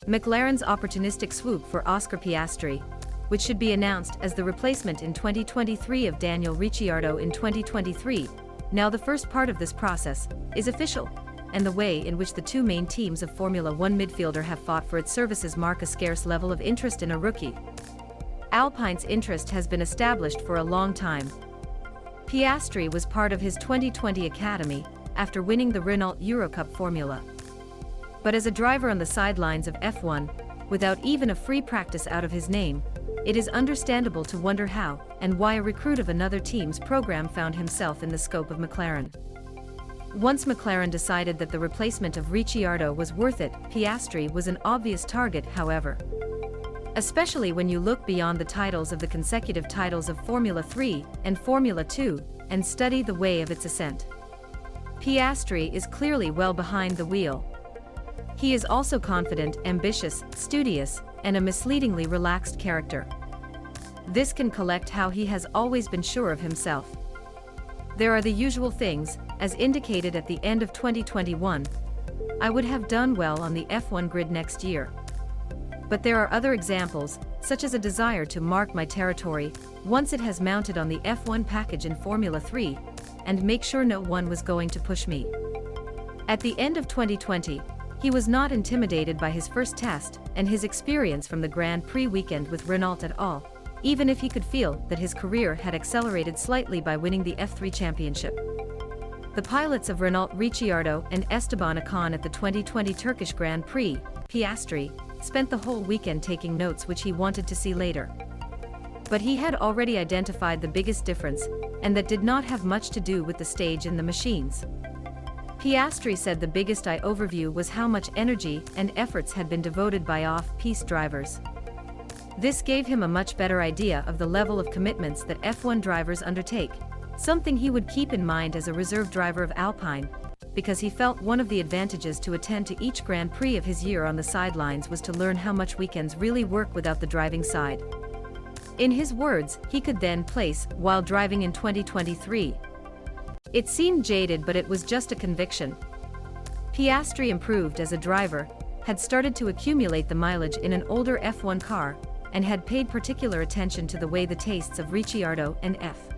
McLaren's opportunistic swoop for Oscar Piastri, which should be announced as the replacement in 2023 of Daniel Ricciardo in 2023. Now the first part of this process is official, and the way in which the two main teams of Formula One midfielder have fought for its services mark a scarce level of interest in a rookie. Alpine's interest has been established for a long time. Piastri was part of his 2020 academy after winning the Renault Eurocup formula. But as a driver on the sidelines of F1, without even a free practice out of his name, it is understandable to wonder how and why a recruit of another team's program found himself in the scope of McLaren. Once McLaren decided that the replacement of Ricciardo was worth it, Piastri was an obvious target, however. Especially when you look beyond the titles of the consecutive titles of Formula 3 and Formula 2 and study the way of its ascent. Piastri is clearly well behind the wheel. He is also confident, ambitious, studious, and a misleadingly relaxed character. This can collect how he has always been sure of himself. There are the usual things, as indicated at the end of 2021. I would have done well on the F1 grid next year. But there are other examples, such as a desire to mark my territory once it has mounted on the F1 package in Formula 3, and make sure no one was going to push me. At the end of 2020, he was not intimidated by his first test and his experience from the Grand Prix weekend with Renault at all, even if he could feel that his career had accelerated slightly by winning the F3 championship. The pilots of Renault Ricciardo and Esteban Ocon at the 2020 Turkish Grand Prix, Piastri, spent the whole weekend taking notes which he wanted to see later. But he had already identified the biggest difference, and that did not have much to do with the stage and the machines. Piastri said the biggest eye overview was how much energy and efforts had been devoted by off-piste drivers. This gave him a much better idea of the level of commitments that F1 drivers undertake, something he would keep in mind as a reserve driver of Alpine, because he felt one of the advantages to attend to each Grand Prix of his year on the sidelines was to learn how much weekends really work without the driving side. In his words, he could then place while driving in 2023. It seemed jaded, but it was just a conviction. Piastri improved as a driver, had started to accumulate the mileage in an older F1 car, and had paid particular attention to the way the tastes of Ricciardo and F.